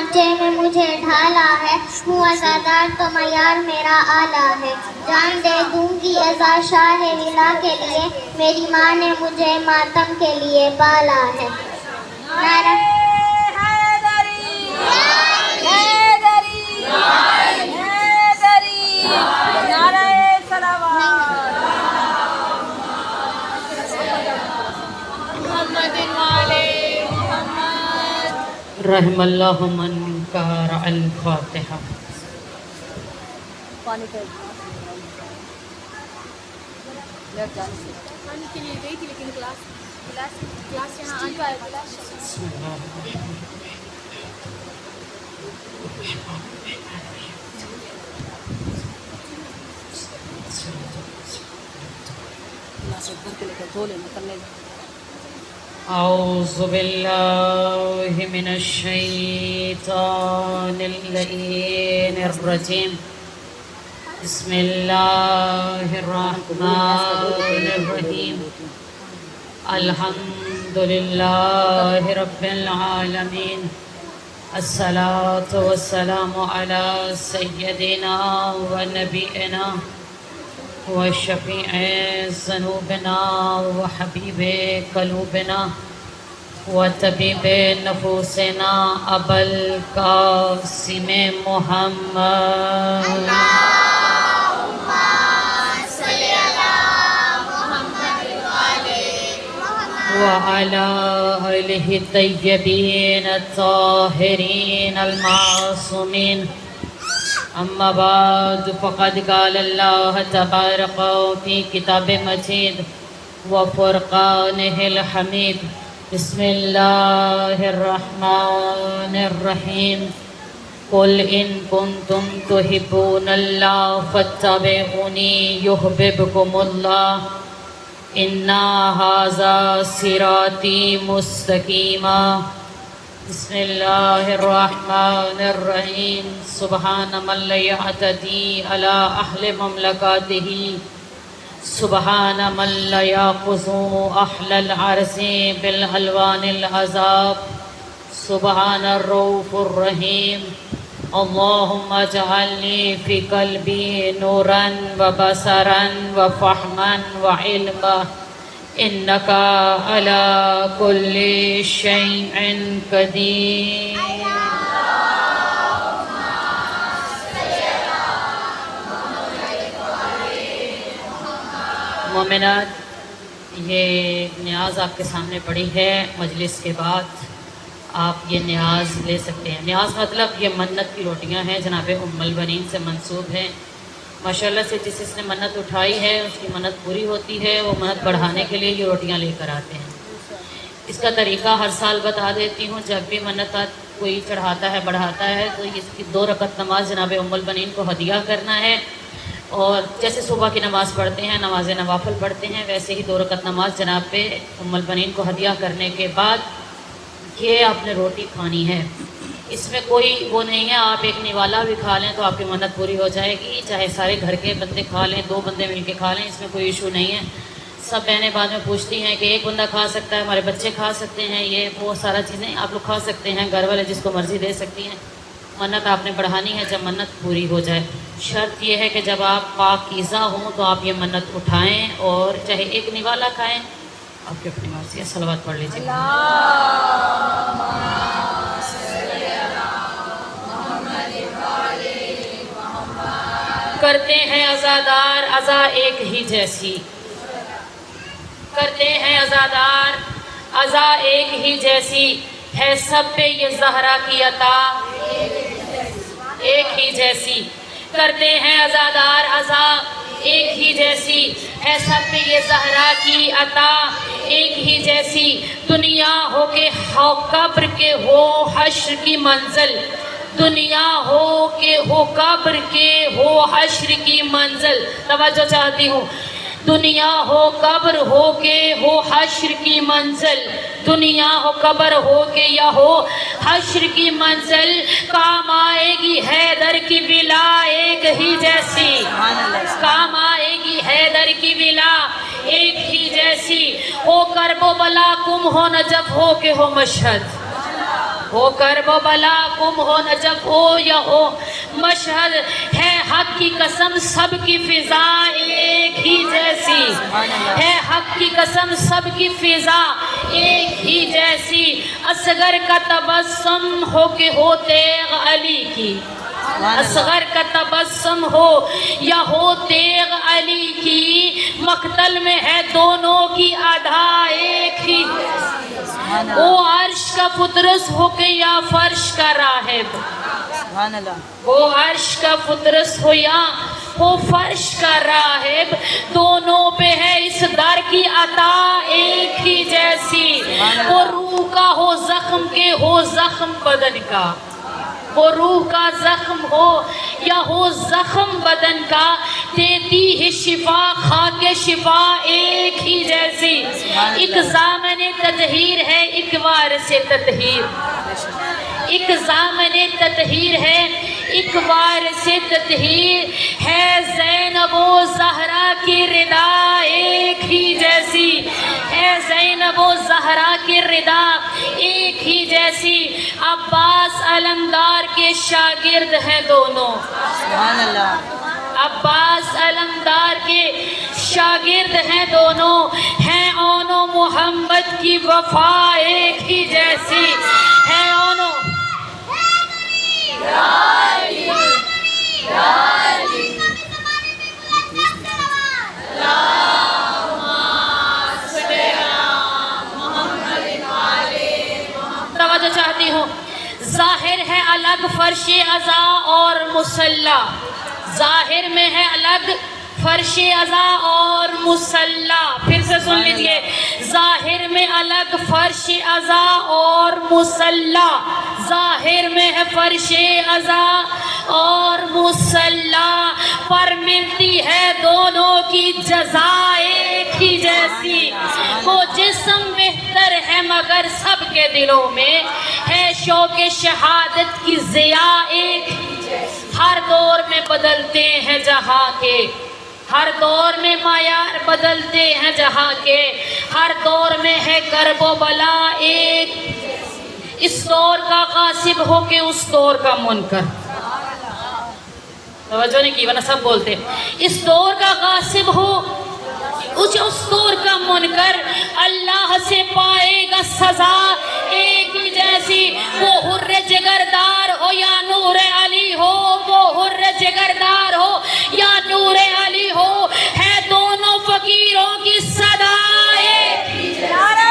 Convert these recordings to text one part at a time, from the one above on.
ڈھانچے میں مجھے ڈھالا ہے، ہوں عزادار تو معیار میرا اعلیٰ ہے، جان دے دوں گی عزا شاہ ولا کے لیے، میری ماں نے مجھے ماتم کے لیے پالا ہے۔ نعرہ رحم اللہ من قرأ الفاتحہ۔ پانی کے لیے گئی تھی لیکن کلاس یہاں آنے والا کلاس بسم اللہ الرحمن اعوذ باللہ من الشیطان اللعین الرجیم، بسم اللہ الرحمن الرحیم، الحمدللہ رب العالمین، الصلاة والسلام علی سیدنا و نبینا و شفیع ذنوبنا و حبیب قلوبنا و طبیب نفوسنا ابا القاسم محمد وعلى آله الطيبين الطاهرين المعصومين، أما بعد فقد قال الله تبارك في كتاب مجيد وفرقانه الحميد، بسم الله الرحمن الرحيم، قل إن كنتم تحبون الله فاتبعوني يحببكم الله، إن هذا صراطي مستقيما، بسم الله الرحمن الرحيم، سبحان من لا يعتدي على أهل مملكته، سبحان من لا يأخذ أهل العرش بالألوان العذاب، سبحان الرؤوف الرحيم، اللهم اجعلني في قلبي نورا وبصرا وفهما وعلما، إنك على كل شيء قدير۔ مومنات، یہ نیاز آپ کے سامنے پڑی ہے، مجلس کے بعد آپ یہ نیاز لے سکتے ہیں۔ نیاز مطلب یہ منت کی روٹیاں ہیں، جناب ام البنین سے منسوب ہیں۔ ماشاءاللہ سے جس نے منت اٹھائی ہے اس کی منت پوری ہوتی ہے، وہ منت بڑھانے کے لیے یہ روٹیاں لے کر آتے ہیں۔ اس کا طریقہ ہر سال بتا دیتی ہوں، جب بھی منت کوئی چڑھاتا ہے بڑھاتا ہے تو اس کی 2 رکعت نماز جناب ام البنین کو ہدیہ کرنا ہے، اور جیسے صبح کی نماز پڑھتے ہیں، نماز نوافل پڑھتے ہیں، ویسے ہی 2 رکعت نماز جناب پہ ام البنین کو ہدیہ کرنے کے بعد یہ آپ نے روٹی کھانی ہے۔ اس میں کوئی وہ نہیں ہے آپ ایک نوالا بھی کھا لیں تو آپ کی منت پوری ہو جائے گی، چاہے سارے گھر کے بندے کھا لیں، 2 بندے مل کے کھا لیں، اس میں کوئی ایشو نہیں ہے۔ سب بہنیں بعد میں پوچھتی ہیں کہ ایک بندہ کھا سکتا ہے، ہمارے بچے کھا سکتے ہیں، یہ وہ سارا چیزیں آپ لوگ کھا سکتے ہیں، گھر والے جس کو مرضی دے سکتی ہیں۔ منت آپ نے بڑھانی ہے جب منت پوری ہو جائے۔ شرط یہ ہے کہ جب آپ پاکیزہ ہوں تو آپ یہ منت اٹھائیں، اور چاہے ایک نوالا کھائیں، آپ کی اپنی مرضی ہے۔ صلوات پڑھ لیجیے۔ کرتے ہیں عزادار عزا ایک ہی جیسی، کرتے ہیں عزادار عزا ایک ہی جیسی، ہے سب پہ یہ زہرا کی عطا ایک ہی جیسی، کرتے ہیں عزادار عزا ایک ہی جیسی، ہے سب پہ یہ زہرا کی عطا ایک ہی جیسی، دنیا ہو کے ہو قبر کے ہو حشر کی منزل، دنیا ہو کہ ہو قبر کے ہو حشر کی منزل، توجہ چاہتی ہوں، دنیا ہو قبر ہو کے ہو حشر کی منزل، دنیا ہو قبر ہو کے یا ہو حشر کی منزل، کام آئے گی حیدر کی ولا ایک ہی جیسی، کام آئے گی حیدر کی ولا ایک ہی جیسی، ہو کرب و بلا کم ہو نجف ہو کے ہو مشہد، ہو کرب و بلا، کم ہو نجف ہو یا ہو مشہد، ہے حق کی قسم سب کی فضا ایک ہی جیسی، ہے حق کی قسم سب کی فضا ایک ہی جیسی، اصغر کا تبسم ہو کہ ہو تیغ علی کی، اصغر کا تبسم ہو یا ہو تیغ علی کی، مقتل میں ہے دونوں کی ادا ایک ہی، وہ عرش کا فطرس ہو کہ یا فرش کا راہب، وہ عرش کا فطرس ہو یا ہو فرش کا راہب، دونوں پہ ہے اس در کی عطا ایک ہی جیسی، وہ روح کا ہو زخم کے ہو زخم بدن کا، وہ روح کا زخم ہو یا ہو زخم بدن کا، دیتی ہے شفا خاک شفا ایک ہی جیسی، ایک زامن تطہیر ہے ایک وارث تطہیر، ایک زامن تطہیر ہے ایک وارث تطہیر، ہے زینب و زہرا کی ردا ایک ہی جیسی، ہے زینب و زہرا کی ردا ایک ہی جیسی، عباس علمدار کے شاگرد ہیں دونوں، عباس علمدار کے شاگرد ہیں دونوں، ہیں اون و محمد کی وفا ایک ہی جیسی، ہے اون و توجہ چاہتی ہوں، ظاہر ہے الگ فرش عزا اور مصلی، ظاہر میں ہے الگ فرش عزا اور مصلی، پھر سے سن لیجئے، ظاہر میں الگ فرش عزا اور مصلی، ظاہر میں ہے فرش عزا اور مصلی، پر ملتی ہے دونوں کی جزا ایک ہی جیسی، وہ جسم بہتر ہے مگر سب کے دلوں میں ہے شوق شہادت کی ضیاء ایک، ہر دور میں بدلتے ہیں جہاں کے، ہر دور میں معیار بدلتے ہیں جہاں کے، ہر دور میں ہے کرب و بلا ایک، اس دور کا غاصب ہو کہ اس دور کا منکر، توجہ نہیں کی ورنہ سب بولتے، اس دور کا غاصب ہو اس دور کا منکر، اللہ سے پائے گا سزا ایک ہی جیسی، وہ حر جگردار ہو یا نور علی ہو، وہ حر جگردار ہو یا نور علی ہو، ہے دونوں فقیروں کی صدا ایک ہی جیسی،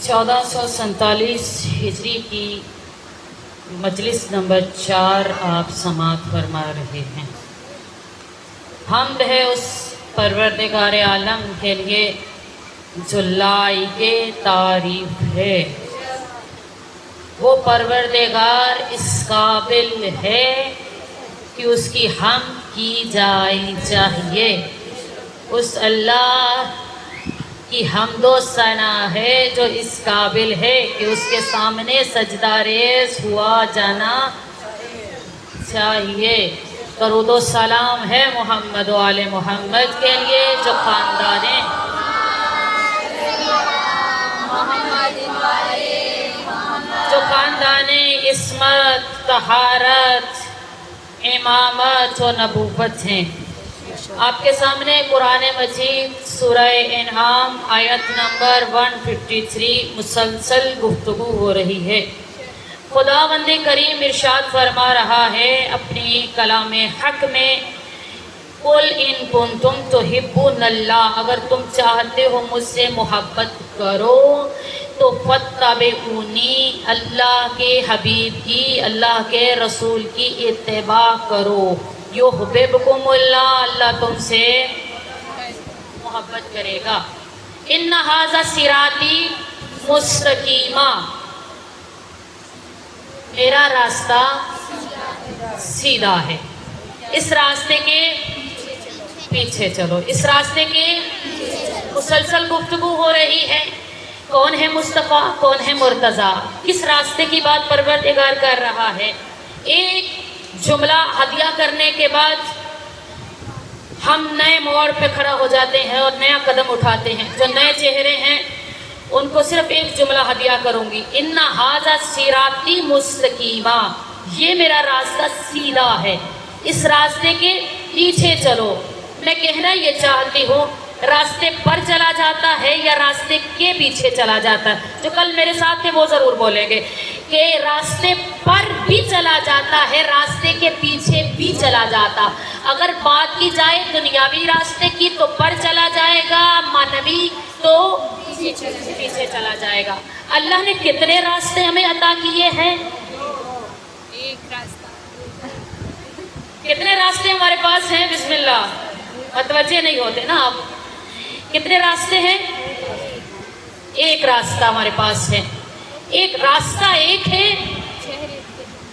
چودہ سو سینتالیس ہجری کی مجلس نمبر 4 آپ سماعت فرما رہے ہیں۔ حمد ہے اس پروردگار عالم کے لیے جو لائق تعریف ہے، وہ پروردگار اس قابل ہے کہ اس کی حمد کی جائے چاہیے، اس اللہ کی حمد و ثنا ہے جو اس قابل ہے کہ اس کے سامنے سجدہ ریز ہوا جانا چاہیے۔ درود و سلام ہے محمد و آل محمد کے لیے جو خاندان عصمت، طہارت، امامت و نبوت ہیں۔ آپ کے سامنے قرآن مجید سورہ انعام آیت نمبر 153 مسلسل گفتگو ہو رہی ہے۔ خداوند کریم ارشاد فرما رہا ہے اپنی کلام حق میں، قُلْ إِن كُنْتُمْ تُحِبُّونَ اللَّهَ، اگر تم چاہتے ہو مجھ سے محبت کرو تو فَاتَّبِعُونِی، اللہ کے حبیب کی، اللہ کے رسول کی اتباع کرو، یحببکم اللہ، اللہ تم سے محبت کرے گا۔ ان ھذا صراطی مستقیما، میرا راستہ سیدھا ہے، اس راستے کے पीछे चलो। इस रास्ते की मुसलसल गुफ्तगू हो रही है। कौन है मुस्तफ़ा, कौन है मुर्तज़ा, किस रास्ते की बात परवरदिगार कर रहा है। एक जुमला हदिया करने के बाद हम नए मोड़ पे खड़ा हो जाते हैं और नया कदम उठाते हैं। जो नए चेहरे हैं उनको सिर्फ एक जुमला हदिया करूंगी, इन्ना हाज़ा सिराती मुस्तकीमा, ये मेरा रास्ता सीधा है, इस रास्ते के पीछे चलो। मैं कहना ये चाहती हूँ, रास्ते पर चला जाता है या रास्ते के पीछे चला जाता है। जो कल मेरे साथ थे वो ज़रूर बोलेंगे कि रास्ते पर भी चला जाता है, रास्ते के पीछे भी चला जाता। अगर बात की जाए दुनियावी रास्ते की तो पर चला जाएगा, मानवी तो पीछे चला जाएगा। अल्लाह ने कितने रास्ते हमें अता किए हैं? एक रास्ता। कितने रास्ते हमारे पास हैं? बिस्मिल्लाह, मतवज्जे नहीं होते ना आप। कितने रास्ते हैं? एक रास्ता हमारे पास है। एक रास्ता एक है,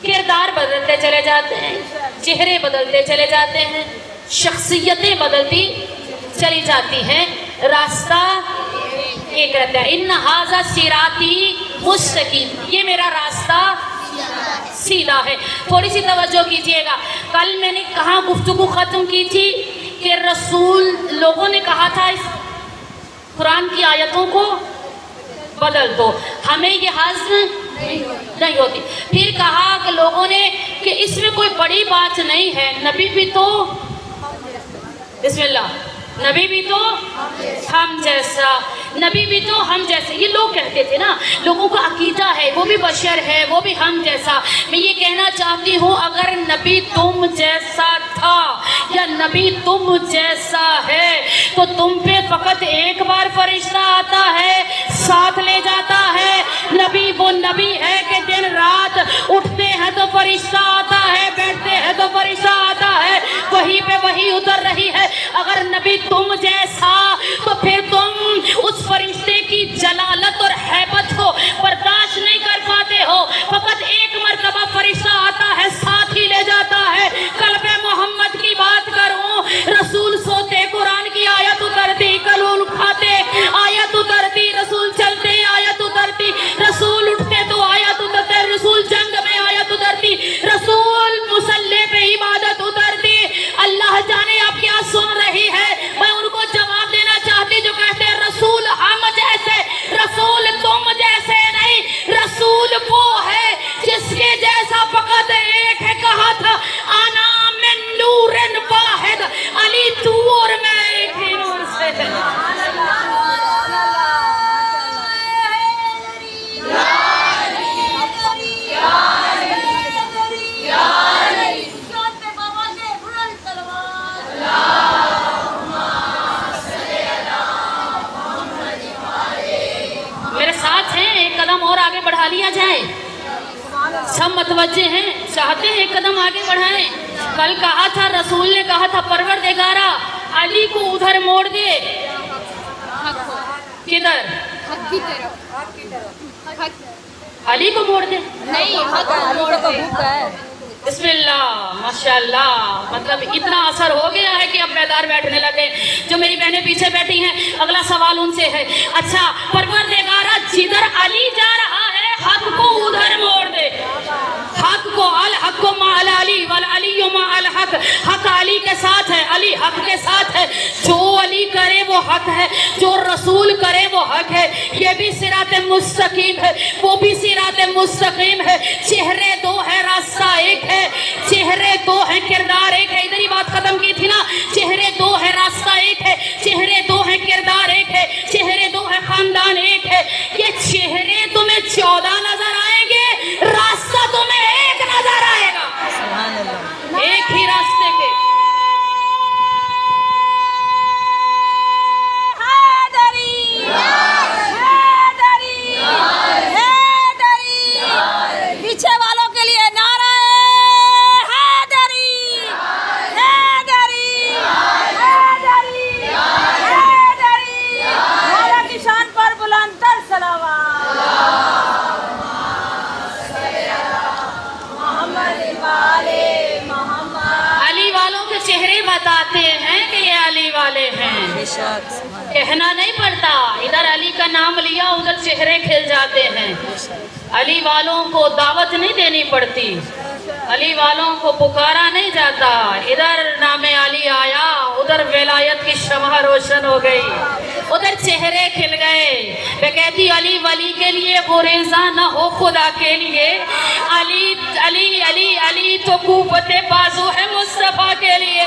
किरदार बदलते चले जाते हैं, चेहरे बदलते चले जाते हैं, शख्सियतें बदलती चली जाती हैं, रास्ता एक रहता है। इन्ना हाज़ा सिराती मुस्तकीम, ये मेरा रास्ता सीधा है। थोड़ी सी तवज्जो कीजिएगा। कल मैंने कहाँ गुफ्तगू ख़त्म की थी कि रसूल, लोगों ने कहा था इस कुरान की आयतों को बदल दो, हमें ये हाज़म नहीं होती। फिर कहा कि लोगों ने कि इसमें कोई बड़ी बात नहीं है, नबी भी तो, बिस्मिल्लाह, नबी भी तो हम जैसा, नबी भी तो हम जैसे, ये लोग कहते थे ना, लोगों का अकीदा है वो भी बशर है, वो भी हम जैसा। मैं ये कहना चाहती हूँ, अगर नबी तुम जैसा था या नबी तुम जैसा है तो तुम पे फकत एक बार फरिश्ता आता है, साथ ले जाता है। नबी वो नबी है कि दिन रात उठते हैं तो फरिश्ता आता है, बैठते हैं तो फरिश्ता आता है, वहीं पे वही उतर रही है। अगर नबी तुम जैसा तो फिर तुम उस फरिश्ते की जलालत और हैबत को बर्दाश्त नहीं कर पाते हो। फकत एक मरतबा फरिश्ता आता है, साथ ही ले जाता है। कल्बे मोहम्मद की बात करूं, रसूल सोते कुरान की आयत उतरती, कलूल खाते आयत उतरती, रसूल चलते आयत उतरती, रसूल उठते तो आयत उतरते, रसूल जंग में आयत उतरती, रसूल मुसल्ले पे इबादत उतरती। अल्लाह जाने आप क्या सुन रही है। मैं उनको जवाब देना चाहती जो कहते हैं रसूल हम जैसे, रसूल तुम जैसे नहीं, रसूल वो है जिसके जैसा फकत एक है। कहा था आना मिन नूरिन वाहिद, अली तू और मैं एक ही नूर से है। और आगे बढ़ा लिया जाए, सब मतवज्जे हैं, चाहते हैं एक कदम आगे बढ़ाएं। कल कहा था, रसूल ने कहा था, परवरदिगारा अली को उधर मोड़ दे। किधर? अली को मोड़ दे? नहीं, बिस्मिल्लाह, माशाल्लाह, मतलब इतना असर हो गया है कि अब मैदान बैठने लगे। जो मेरी बहनें पीछे बैठी हैं, अगला सवाल उनसे है, अच्छा परवरदिगारा जिधर अली जा रहा है हक को उधर मोड़ दे। हक को, अल हक को मा अल अली वल अली मा अल हक, हक अली के साथ है, अली हक के साथ है। जो अली करे वो हक है, जो रसूल करे वो हक है। ये भी सिरात मुस्तकीम है, वो भी सिरात मुस्तकीम है। चेहरे दो है, रास्ता एक है। चेहरे दो है, किरदार एक है। इधर ही बात खत्म की थी ना, चेहरे दो है, रास्ता एक है। चेहरे दो है, किरदार एक है। चेहरे दो है, खानदान एक है। ये चेहरे तुम्हें 14 नजर आएंगे, रास्ता तुम्हें एक नजर आएगा, एक ही रास्ते के। पीछे वालों के लिए नारा हैदरी, हैदरी, हैदरी। कहना नहीं पड़ता, इधर अली का नाम लिया उधर चेहरे खिल जाते हैं। अली वालों को दावत नहीं देनी पड़ती, अली वालों को पुकारा नहीं जाता, इधर नाम अली आया उधर विलायत की शमह रोशन हो गई, उधर चेहरे खिल गए। मैं कहती अली वली के लिए गुरेज़ा न हो खुदा के लिए, अली अली अली अली तो कुव्वते बाजू है मुस्तफा के लिए।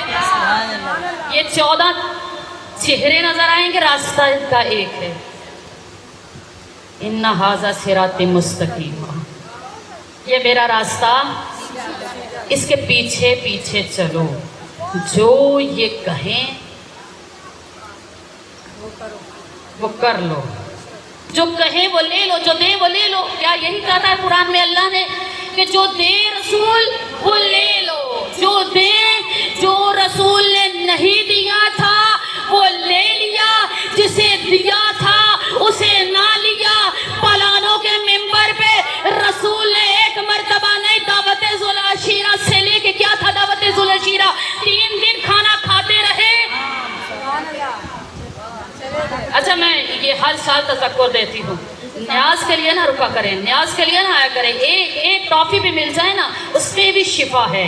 ये 14 चेहरे नजर आएंगे, रास्ता इनका एक है, इन्ना हाजा सिराती मुस्तकीम, ये मेरा रास्ता, इसके पीछे पीछे चलो, जो ये कहें वो कर लो, जो कहें वो ले लो, जो दे वो ले लो। क्या यही कहा था कुरान में अल्लाह ने कि जो दे रसूल वो ले लो, जो दे, जो रसूल ने नहीं दिया था वो ले लिया, जिसे दिया था उसे ना लिया। पलानों के मिंबर पे रसूल ने एक मर्तबा नहीं दावते जुलअशीरा से लेके, क्या था दावते जुलअशीरा, 3 दिन खाना खाते रहे। अच्छा मैं ये हर साल तज़क्कुर देती हूँ, न्याज के लिए ना रुका करें, न्याज के लिए ना आया करें। एक टॉफ़ी भी मिल जाए ना उसमें भी शिफा है,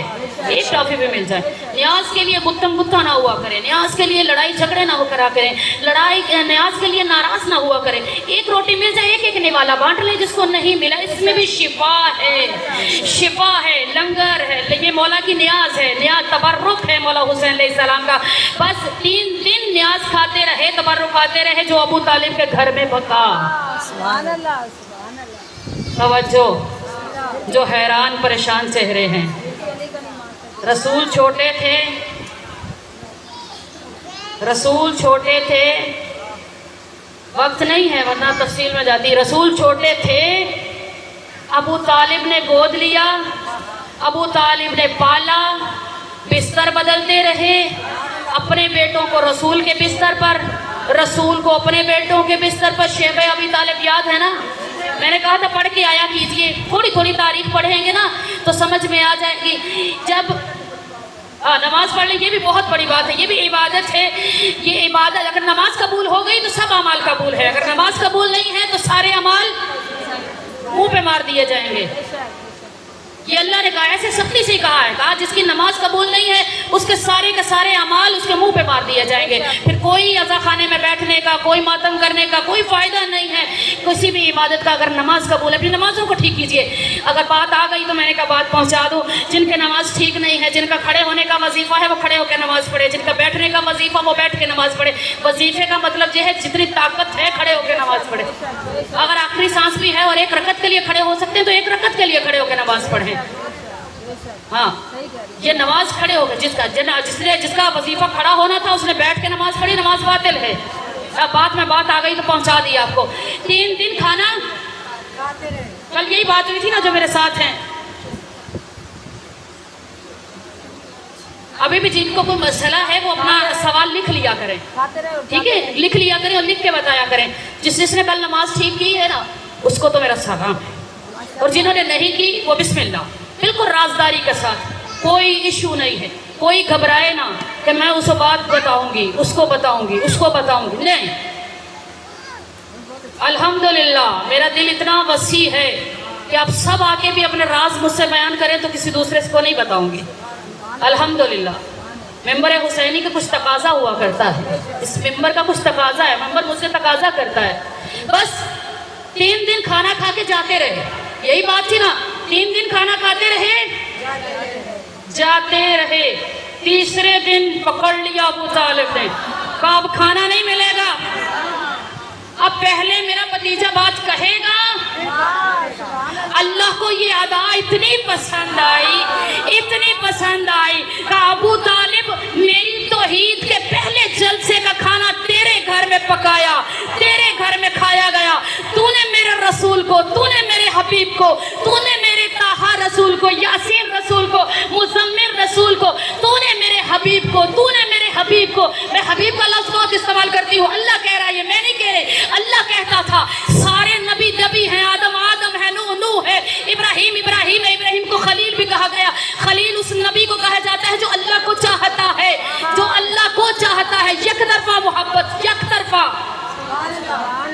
एक टॉफ़ी भी मिल जाए। न्याज के लिए गुत्तम गुत्ता ना हुआ करें, न्याज के लिए लड़ाई झगड़े ना हो करा करें, न्याज के लिए नाराज़ ना हुआ करें। एक रोटी मिल जाए एक एक निवाला बांट ले, जिसको नहीं मिला इसमें भी शिफा है, शिफा है, लंगर है, ये मौला की न्याज है, न्याज तबर्रुक है मौला हुसैन अलैहिस्सलाम का। बस 3 दिन न्याज खाते रहे, तबर्रुक खाते रहे, जो अबू तालिब के घर में बका। तवज्जो, जो हैरान परेशान चेहरे हैं। रसूल छोटे थे, रसूल छोटे थे, वक्त नहीं है वरना तफसील में जाती। रसूल छोटे थे, अबू तालिब ने गोद लिया, अबू तालिब ने पाला, बिस्तर बदलते रहे, अपने बेटों को रसूल के बिस्तर पर, रसूल को अपने बेटों के बिस्तर पर। शेब अबी तालिब याद है ना, मैंने कहा था पढ़ के आया कीजिए, थोड़ी थोड़ी तारीख पढ़ेंगे ना तो समझ में आ जाएगी। जब नमाज पढ़ लें, ये भी बहुत बड़ी बात है, ये भी इबादत है, ये इबादत। अगर नमाज कबूल हो गई तो सब अमाल कबूल है, अगर नमाज कबूल नहीं है तो सारे अमाल मुंह पे मार दिए जाएंगे। ये अल्लाह ने कहा, ऐसे सख्ती से कहा है, कहा जिसकी नमाज कबूल नहीं है उसके सारे के सारे अमाल उसके मुंह पे मार दिए जाएंगे। फिर कोई अज़ा खाने में बैठने का, कोई मातम करने का कोई फ़ायदा नहीं है किसी भी इबादत का। अगर नमाज कबूल है, अपनी नमाज़ों को ठीक कीजिए। अगर बात आ गई तो मैंने कहा बात पहुँचा दूँ। जिनके नमाज ठीक नहीं है, जिनका खड़े होने का वजीफ़ा है वो खड़े होकर नमाज़ पढ़े, जिनका बैठने का वजीफ़ा वो बैठ के नमाज़ पढ़े। वजीफ़े का मतलब यह है जितनी ताकत है खड़े होकर नमाज़ पढ़े। अगर आखिरी सांस भी है और 1 रकत के लिए खड़े हो सकते हैं तो 1 रकत के लिए खड़े होकर नमाज़ पढ़ें। हाँ, ये नमाज खड़े हो गए, जिसका वजीफा खड़ा होना था उसने बैठ के नमाज पढ़ी, नमाज बातिल है। बात में बात आ गई तो पहुंचा दी आपको। 3 दिन खाना, कल यही बात हुई थी ना जो मेरे साथ हैं। अभी भी जिनको कोई मसला है वो अपना सवाल लिख लिया करें, ठीक है, लिख लिया करें और लिख के बताया करें। जिसने कल नमाज ठीक की है ना उसको तो मेरा सलाम है, और जिन्होंने नहीं की वो बिस्मिल्लाह, बिल्कुल राजदारी के साथ, कोई इशू नहीं है। कोई घबराए ना कि मैं उस बात बताऊंगी, उसको बताऊंगी, उसको बताऊंगी, नहीं। अल्हम्दुलिल्लाह मेरा दिल इतना वसी है कि आप सब आके भी अपने राज मुझसे बयान करें तो किसी दूसरे को नहीं बताऊंगी। अल्हम्दुलिल्लाह मेंबर हुसैनी का कुछ तकाजा हुआ करता है, इस मेंबर का कुछ तकाजा है, मेंबर मुझसे तकाजा करता है। बस 3 दिन खाना खा के जाते रहे, यही बात थी ना, 3 दिन खाना खाते रहे, जाते रहे। तीसरे दिन पकड़ लिया अबू तालिब ने, कहा अब खाना नहीं मिलेगा, अब पहले मेरा भतीजा बात कहेगा। अल्लाह को ये अदा इतनी पसंद आई, इतनी पसंद आई कि अबू तालिब मेरी तौहीद के पहले जलसे का खाना तेरे घर में पकाया, तेरे घर में खाया गया। तूने मेरे रसूल को, तूने मेरे हबीब को, तूने मेरे ताहा रसूल को, यासीन रसूल को, मुज़म्मिल रसूल को, तूने मेरे हबीब को, तूने मेरे हबीब को। मैं हबीब का लफ्ज़ बहुत इस्तेमाल करती हूँ, अल्लाह कह रहा है, ये मैं नहीं कह रही। अल्लाह कहता था सारे नबी नबी हैं, आदम आदम है, नूह नूह है, इब्राहिम इब्राहिम है, इब्राहिम को खलील भी कहा गया। खलील उस नबी को कहा जाता है जो अल्लाह को चाहता है, जो अल्लाह को चाहता है, यकतरफा मोहब्बत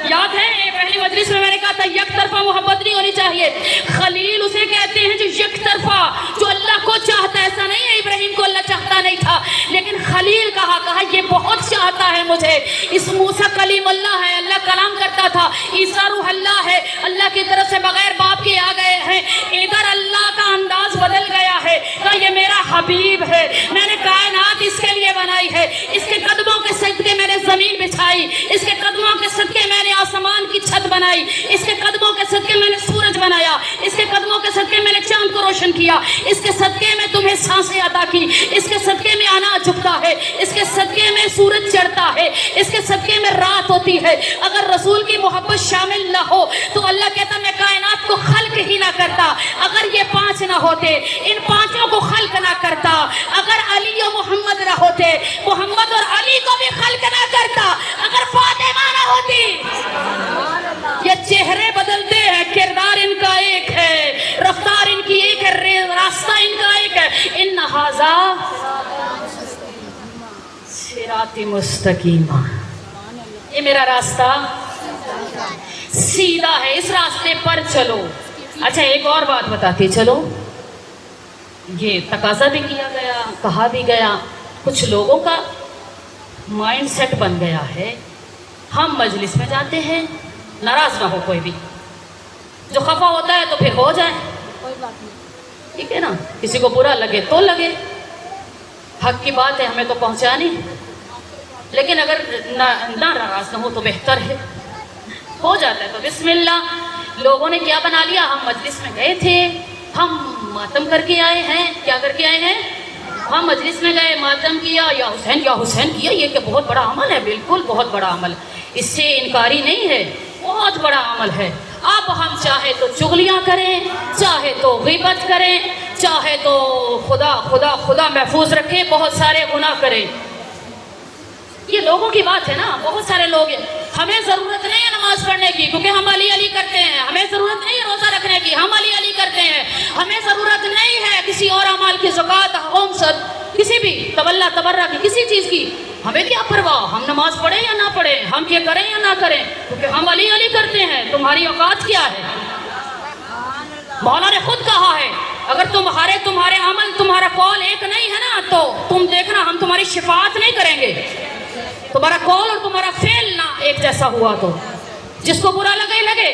याद है पहली मजलिस में मैंने कहा था एक तरफा मोहब्बत नहीं होनी चाहिए। खलील उसे कहते हैं जो एक तरफा, जो अल्लाह को चाहता है। ऐसा नहीं है इब्राहिम को अल्लाह चाहता नहीं था, लेकिन खलील कहा ये बहुत चाहता है मुझे। इस मूसा कलीम अल्लाह है, अल्लाह कलाम करता था। ईसा रूह अल्लाह है, अल्लाह की तरफ से बगैर बाप के आ गए हैं। इधर अल्लाह का अंदाज बदल गया है, कहा ये मेरा हबीब है, मैंने कायनात इसके लिए बनाई है, इसके कदमों के सदके मैंने जमीन बिछाई, इसके कदमों के सदके मैंने आसमान की छत बनाई, इसके कदमों के सदके मैंने सूरज बनाया, इसके कदमों के सदके मैंने चांद को रोशन किया, इसके सदके में तुम्हें सांसें अता की, इसके सदके में आना झुकता है, इसके सदके में सूरज चढ़ता है, इसके सदके में रात होती है। अगर रसूल की मोहब्बत शामिल न हो तो अल्लाह कहता मैं कायनात को खल्क ही ना करता। अगर ये पांच ना होते, इन पांचों को खल्क ना करता। अगर अली और मोहम्मद ना होते, मोहम्मद और अली को भी खल्क ना करता। अगर फातिमा ना होती, ये चेहरे बदलते हैं, किरदार इनका एक है, रफ्तार इनकी एक है, रास्ता इनका एक है। इन हाजा सिराती मुस्तकीमा, ये मेरा रास्ता सीधा है, इस रास्ते पर चलो। अच्छा एक और बात बताती चलो, ये तकाजा भी किया गया, कहा भी गया, कुछ लोगों का माइंड सेट बन गया है, हम मजलिस में जाते हैं, नाराज ना हो कोई भी, जो खफा होता है तो फिर हो जाए, ठीक है ना, किसी को बुरा लगे तो लगे, हक की बात है, हमें तो पहुंचानी, लेकिन अगर नाराज ना हो तो बेहतर है, हो जाता है तो बिस्मिल्लाह। लोगों ने क्या बना लिया, हम मजलिस में गए थे, हम मातम करके आए हैं, क्या करके आए हैं, हम मजलिस में गए, मातम किया, या हुसैन किया, ये क्या बहुत बड़ा अमल है, बिल्कुल बहुत बड़ा अमल, इससे इनकारी नहीं है, बहुत बड़ा अमल है। अब हम चाहे तो चुगलियाँ करें, चाहे तो ग़ीबत करें, चाहे तो खुदा महफूज रखे, बहुत सारे गुनाह करें, ये लोगों की बात है ना, बहुत सारे लोग हैं। हमें ज़रूरत नहीं है नमाज पढ़ने की क्योंकि हम अली अली करते हैं, हमें ज़रूरत नहीं है रोज़ा रखने की, हम अली अली करते हैं, हमें ज़रूरत नहीं है किसी और अमाल की, ज़कात, होम, सद, किसी भी तवल्ला तबर्रा की, किसी चीज़ की, हमें क्या परवाह, हम नमाज पढ़ें या ना पढ़ें, हम ये करें या ना करें, क्योंकि हम अली अली करते हैं। तुम्हारी औकात क्या है? मौला ने खुद कहा है अगर तुम्हारे अमल, तुम्हारा कौल एक नहीं है ना, तो तुम देखना हम तुम्हारी शिफाअत नहीं करेंगे। तुम्हारा कौल और तुम्हारा फेल ना एक जैसा हुआ तो जिसको बुरा लगे लगे,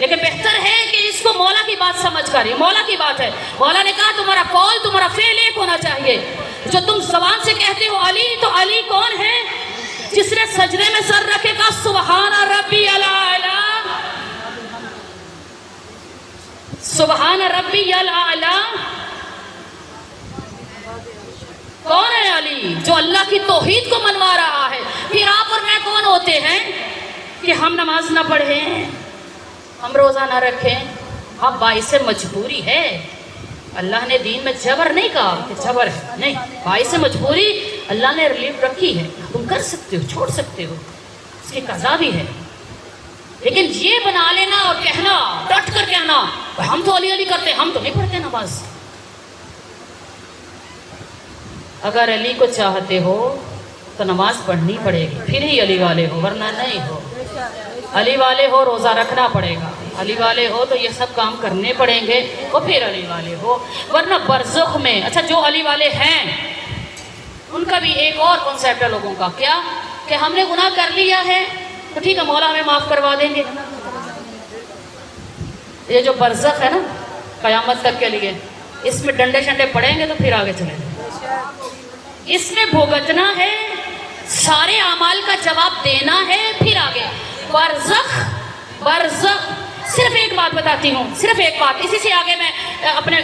लेकिन बेहतर है कि इसको मौला की बात समझ कर, ये मौला की बात है। मौला ने कहा तुम्हारा कौल, तुम्हारा फेल एक होना चाहिए। जो तुम ज़बान से कहते हो अली, तो अली कौन है? जिसने सजदे में सर रखेगा सुबहान रब्बी अल-आला, सुबहान रब्बी अल-आला, कौन है अली? जो अल्लाह की तौहीद को मनवा रहा है। फिर आप और मैं कौन होते हैं कि हम नमाज ना पढ़ें, हम रोज़ा ना रखें, अब बाइस मजबूरी है। अल्लाह ने दीन में जबर नहीं कहा कि जबर है, नहीं, बाइस मजबूरी अल्लाह ने रिलीफ रखी है, तुम कर सकते हो, छोड़ सकते हो, इसकी कज़ा भी है। लेकिन ये बना लेना और कहना, डट कर कहना हम तो अली अली करते, हम तो नहीं पढ़ते नमाज। अगर अली को चाहते हो तो नमाज पढ़नी पड़ेगी, फिर ही अली वाले हो, वरना नहीं हो। अली वाले हो रोज़ा रखना पड़ेगा, अली वाले हो तो ये सब काम करने पड़ेंगे, और फिर अली वाले हो, वरना बरज़ख में। अच्छा जो अली वाले हैं उनका भी एक और कॉन्सेप्ट है लोगों का, क्या कि हमने गुनाह कर लिया है तो ठीक है मौला हमें माफ़ करवा देंगे। ये जो बरज़ख है ना क़यामत तक के लिए, इसमें डंडे शंडे पड़ेंगे तो फिर आगे चलेंगे, इसमें भुगतना है, सारे अमाल का जवाब देना है, फिर आगे बरज़ख। सिर्फ एक बात बताती हूँ, सिर्फ एक बात, इसी से आगे मैं अपने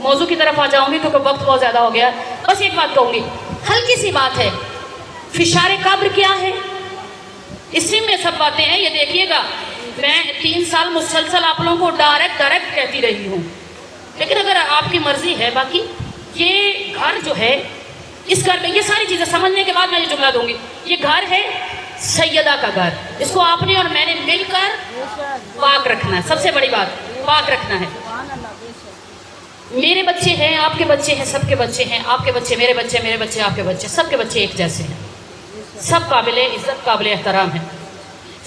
मौजू की तरफ आ जाऊंगी क्योंकि वक्त बहुत ज़्यादा हो गया। बस एक बात कहूँगी, हल्की सी बात है, फिशारे कब्र क्या है, इसी में सब बातें हैं। ये देखिएगा मैं 3 साल मुसलसल आप लोगों को डायरेक्ट कहती रही हूँ, लेकिन अगर आपकी मर्जी है, बाकी ये घर जो है, इस घर में ये सारी चीज़ें समझने के बाद मैं ये जुमला दूंगी, ये घर है सैयदा का घर, इसको आपने और मैंने मिलकर पाक रखना है, सबसे बड़ी बात पाक रखना है। मेरे बच्चे हैं, आपके बच्चे हैं, सबके बच्चे हैं, आपके बच्चे मेरे बच्चे, मेरे बच्चे आपके बच्चे, सबके बच्चे एक जैसे हैं। सब काबिल इज्जत काबिल एहतराम है।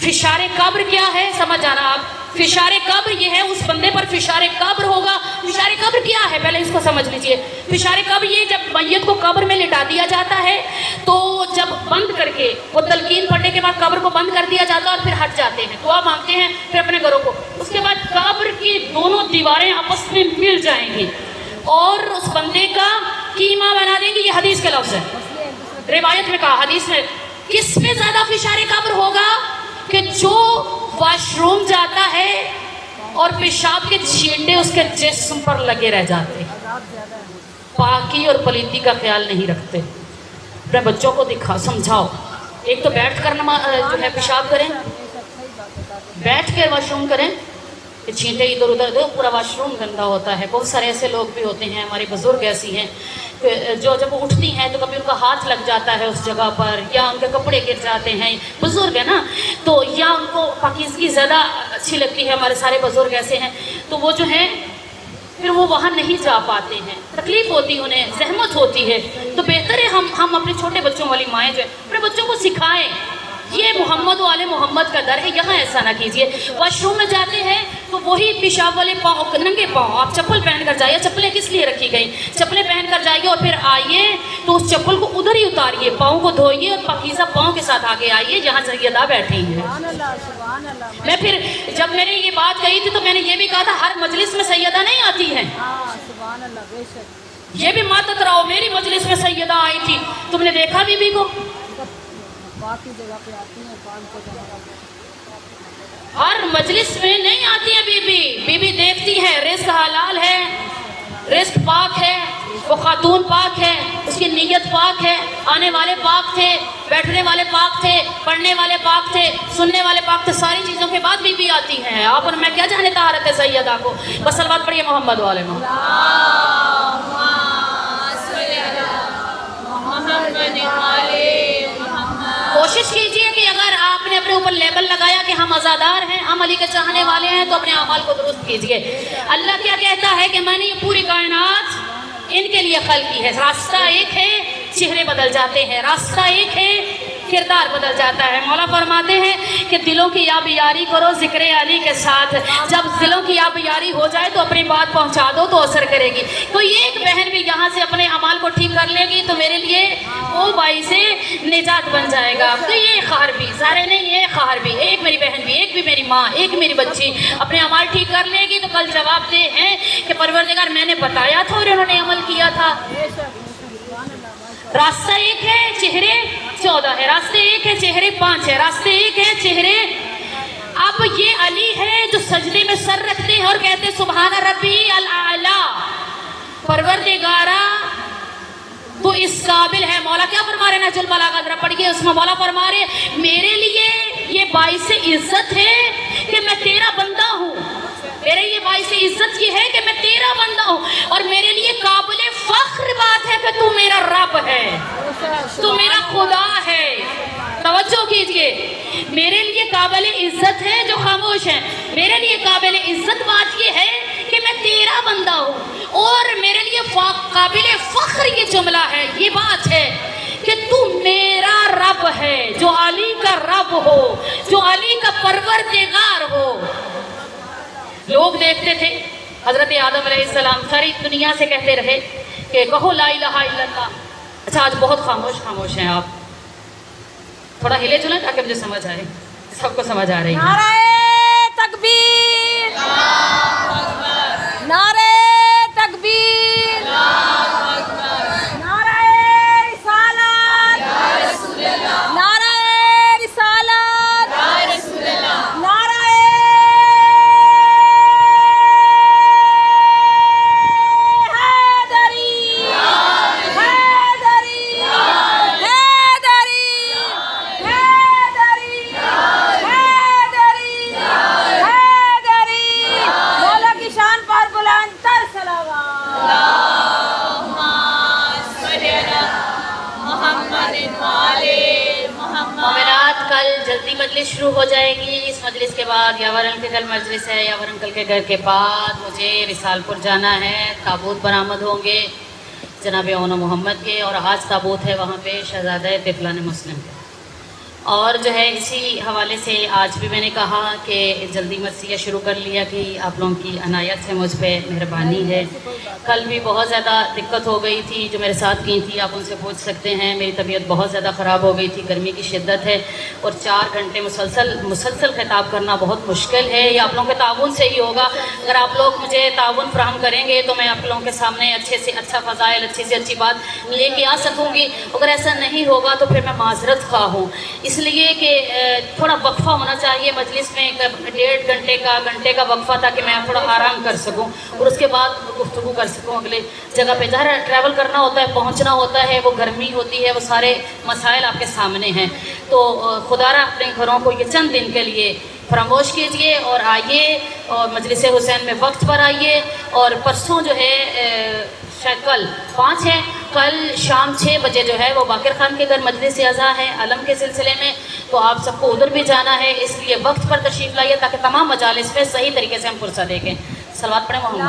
फिशारे कब्र क्या है समझ जाना आप। फिशारे कब्र ये है उस बंदे पर फिशारे कब्र होगा। फिशारे कब्र क्या है पहले इसको समझ लीजिए। फिशारे कब्र ये जब मैयत को कब्र में लिटा दिया जाता है तो जब बंद करके वो तलकीन पढ़ने के बाद कब्र को बंद कर दिया जाता है और फिर हट जाते हैं, दुआ मांगते हैं फिर अपने घरों को। उसके बाद कब्र की दोनों दीवारें आपस में मिल जाएंगी और उस बंदे का कीमा बना देंगे। ये हदीस के लफ्ज़ है, रिवायत में कहा हदीस में। किस में ज्यादा फिशारे कब्र होगा कि जो वॉशरूम जाता है और पेशाब के छींटे उसके जिस्म पर लगे रह जाते, पाकी और पलीती का ख्याल नहीं रखते। अपने बच्चों को दिखा समझाओ, एक तो बैठ कर जो है पेशाब करें, बैठ कर वॉशरूम करें, छींटे इधर उधर दो, पूरा वॉशरूम गंदा होता है। बहुत सारे ऐसे लोग भी होते हैं, हमारी बुजुर्ग ऐसी हैं जो जब उठती हैं तो कभी उनका हाथ लग जाता है उस जगह पर, या उनके कपड़े गिर जाते हैं, बुजुर्ग है ना, तो या उनको पाकीज़गी ज़्यादा अच्छी लगती है। हमारे सारे बुजुर्ग ऐसे हैं तो वो जो है फिर वो वहाँ नहीं जा पाते हैं, तकलीफ़ होती है उन्हें, ज़हमत होती है। तो बेहतर है हम अपने छोटे बच्चों वाली माएँ जो है अपने बच्चों को सिखाएँ ये मोहम्मद वाले मोहम्मद का दर है, यहाँ ऐसा ना कीजिए। वॉशरूम में जाते हैं तो वही पेशाब वाले पाँव, नंगे पाँव, आप चप्पल पहन कर जाइए। चप्पलें किस लिए रखी गई? चप्पलें पहन कर जाइए और फिर आइए तो उस चप्पल को उधर ही उतारिए, पाँव को धोइए और पाकीज़ा पाँव के साथ आगे आइए जहाँ सैयदा बैठी हैं। मैं फिर जब मैंने ये बात कही थी तो मैंने ये भी कहा था हर मजलिस में सैयदा नहीं आती है, ये भी मत कराओ। मेरी मजलिस में सैयदा आई थी, तुमने देखा बीबी को? बाकी जगह पे आती हैं, हर मजलिस में नहीं आती है बीबी। बीबी देखती है रिस्क हलाल है, रिस्क पाक है, वो खातून पाक है, उसकी नीयत पाक है, आने वाले पाक थे, बैठने वाले पाक थे, पढ़ने वाले पाक थे, सुनने वाले पाक थे। सारी चीज़ों के बाद बीबी आती हैं। आप और मैं क्या जाने तहारत है सैयदा को। बस सलवात पढ़िए मोहम्मद वाले में। कोशिश कीजिए कि अगर आपने अपने ऊपर लेबल लगाया कि हम आज़ादार हैं, हम अली के चाहने वाले हैं, तो अपने अमाल को दुरुस्त कीजिए। अल्लाह क्या कहता है कि मैंने ये पूरी कायनात इनके लिए खल की है। रास्ता एक है, चेहरे बदल जाते हैं, रास्ता एक है, किरदार बदल जाता है। मौला फरमाते हैं कि दिलों की याब यारी करो ज़िक्र अली के साथ। जब दिलों की याब यारी हो जाए तो अपनी बात पहुंचा दो तो असर करेगी। कोई एक बहन भी यहाँ से अपने अमाल को ठीक कर लेगी तो मेरे लिए वो भाई से निजात बन जाएगा। तो ये खार भी सारे नहीं, ये खार भी, एक मेरी बहन भी, एक भी मेरी माँ, एक मेरी बच्ची अपने अमाल ठीक कर लेगी तो कल जवाब दे हैं कि परवरदिगार मैंने बताया था और इन्होंने अमल किया था। रास्ता एक है, चेहरे 14 है। रास्ते एक है, चेहरे 5 है। रास्ते एक है, चेहरे। अब ये अली है जो सजदे में सर रखते हैं और कहते हैं सुभान रब्बी अल आला, परवरदिगारा तो इस काबिल है। मौला क्या फरमा रहे ना, जुल बलागा जरा पढ़िए, उसमें मौला फरमा रहे मेरे लिए ये बाइस इज्जत है कि मैं तेरा बंदा हूँ। मेरे ये बाइस इज्जत ये है कि मैं तेरा बंदा हूँ और मेरे लिए काबिल फख्र बात है कि तू मेरा रब है, तू मेरा खुदा है। तवज्जो कीजिए, मेरे लिए काबिल इज्जत है जो खामोश है, मेरे लिए काबिल इज्जत बात ये है कि मैं तेरा बंदा हूँ और मेरे लिए काबिल फख्र ये जुमला है, ये बात है कि तू मेरा रब है, जो अली का रब हो, जो अली का परवरदिगार हो। लोग देखते थे हजरत आदम अलैहिस्सलाम सारी दुनिया से कहते रहे कि कहो ला इलाहा इल्लल्लाह। अच्छा आज बहुत खामोश हैं आप, थोड़ा हिले चुना ताकि मुझे समझ आए, सबको समझ आ रही है। नारे तकबीर, नारे तकबीर, नारे रिसालत, नारे रिसालत, नारे जल्दी मजलिस शुरू हो जाएगी। इस मजलिस के बाद यावर अंकल के कल मजलिस है, यावर अंकल के घर के बाद मुझे रिसालपुर जाना है। ताबूत बरामद होंगे जनाब ओनो मोहम्मद के और आज ताबूत है वहाँ पे शहजादा तिफलान मुस्लिम के। اور جو ہے اسی حوالے سے آج بھی میں نے کہا کہ جلدی مرثیہ شروع کر لیا کہ آپ لوگوں کی عنایت ہے مجھ پہ، مہربانی ہے۔ کل بھی بہت زیادہ دقت ہو گئی تھی، جو میرے ساتھ کی تھی آپ ان سے پوچھ سکتے ہیں، میری طبیعت بہت زیادہ خراب ہو گئی تھی، گرمی کی شدت ہے اور 4 گھنٹے مسلسل خطاب کرنا بہت مشکل ہے۔ یہ آپ لوگوں کے تعاون سے ہی ہوگا۔ اگر آپ لوگ مجھے تعاون فراہم کریں گے تو میں آپ لوگوں کے سامنے اچھے سے اچھا فضائل، اچھی سے اچھی بات لے کے آ سکوں گی۔ اگر ایسا نہیں ہوگا تو پھر میں معذرت خواہ ہوں، اس لیے کہ تھوڑا وقفہ ہونا چاہیے مجلس میں، 1.5 گھنٹے کا وقفہ تھا کہ میں تھوڑا آرام کر سکوں اور اس کے بعد گفتگو کر سکوں اگلے جگہ پہ۔ ظاہر ٹریول کرنا ہوتا ہے، پہنچنا ہوتا ہے، وہ گرمی ہوتی ہے، وہ سارے مسائل آپ کے سامنے ہیں، تو خدا را اپنے گھروں کو یہ چند دن کے لیے فراموش کیجئے اور آئیے اور مجلس حسین میں وقت پر آئیے۔ اور پرسوں جو ہے شاید کل 5 ہے، کل شام 6 بجے جو ہے وہ باقر خان کے گھر مجلس اعزا ہے علم کے سلسلے میں، تو آپ سب کو ادھر بھی جانا ہے، اس لیے وقت پر تشریف لائیے تاکہ تمام مجالس میں صحیح طریقے سے ہم فرصت دیکھیں۔ صلوات پڑھیں محمد۔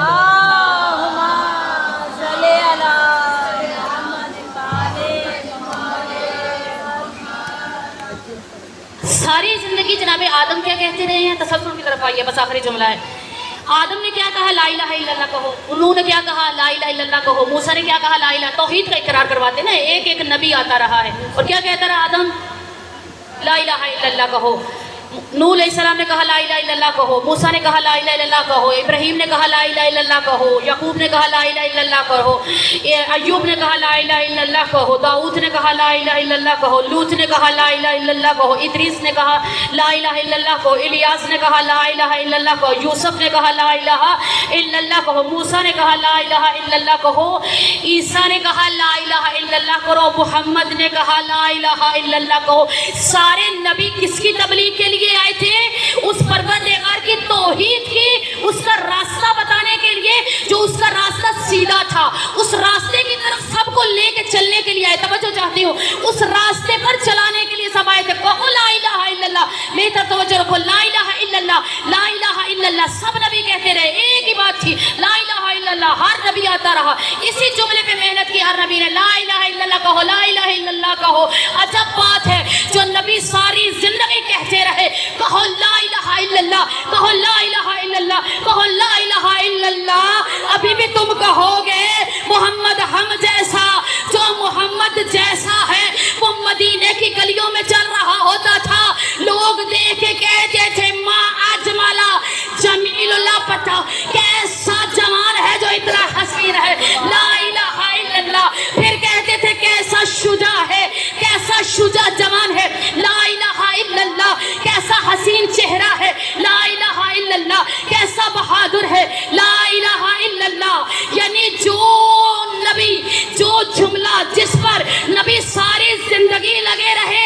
ساری زندگی جناب آدم کیا کہتے رہے ہیں؟ تسلسل کی طرف آئیے، بس آخری جملہ ہے۔ آدم نے کیا کہا؟ لا الہ الا اللہ کہو۔ انہوں نے کیا کہا؟ لا الہ الا اللہ کہو۔ موسیٰ نے کیا کہا؟ لا الہ۔ توحید کا اقرار کرواتے نا، ایک نبی آتا رہا ہے اور کیا کہتا رہا آدم؟ لا الہ الا اللہ کہو۔ نوح علیہ السلام نے کہا لا الہ الا اللہ کہو، موسیٰ نے کہا لا الہ الا اللہ کہو، ابراہیم نے کہا لا الہ الا اللہ کہو، یعقوب نے کہا لا الہ الا اللہ کہو، ایوب نے کہا لا الہ الا اللہ کہو، داؤد نے کہا لا الہ الا اللہ کہو، لوط نے کہا لا الہ الا اللہ کہو، ادریس نے کہا لا الہ الا اللہ کہو، الیاس نے کہا لا الہ الا اللہ کہو، یوسف نے کہا لا الہ الا اللہ کہو، موسیٰ نے کہا لا الہ الا اللہ کہو، عیسیٰ نے کہا لا الہ الا اللہ کرو، محمد نے کہا لا الہ الا اللہ کہو۔ سارے نبی کس کی تبلیغ کے لیے آئے تھے؟ اس پروردگار کی توحید کی، اس کا راستہ بتانے کے لیے، جو اس کا راستہ سیدھا تھا، اس راستے کی طرف سب کو لے کے چلنے کے لیے آئے۔ توجہ چاہتی ہوں، اس راستے پر چلانے کے لیے سب آئے تھے۔ کہو لا الہ الا اللہ، میری طرف توجہ رکھو، لا الہ الا اللہ، لا الہ الا اللہ۔ سب نبی کہتے رہے، ایک ہی بات تھی، لا الہ الا اللہ۔ ہر نبی آتا رہا، اسی جملے پہ محنت کی ہر نبی نے، لا الہ الا اللہ کہو، لا الہ الا اللہ کہو۔ عجب بات ہے، جو نبی ساری زندگی کہتے رہے، کہو لا الہ الا اللہ، کہو لا الہ الا اللہ، کہو لا الہ الا اللہ۔ ابھی بھی تم کہو گے محمد ہم جیسا، جو محمد جیسا ہے وہ مدینے کی گلیوں میں چل رہا ہوتا تھا، لوگ دیکھ کے کہتے تھے ما اجملا جمیل اللہ، پتا کیسا جوان ہے جو اتنا حسین ہے، لا الہ الا اللہ۔ پھر کہتے تھے کیسا شجاع ہے، کیسا شجاع جوان ہے، لا الہ الا اللہ۔ کیسا حسین چہرہ ہے، لا الہ الا اللہ۔ کیسا بہادر ہے، لا الہ الا اللہ۔ یعنی جو نبی، جو جملہ جس پر نبی ساری زندگی لگے رہے،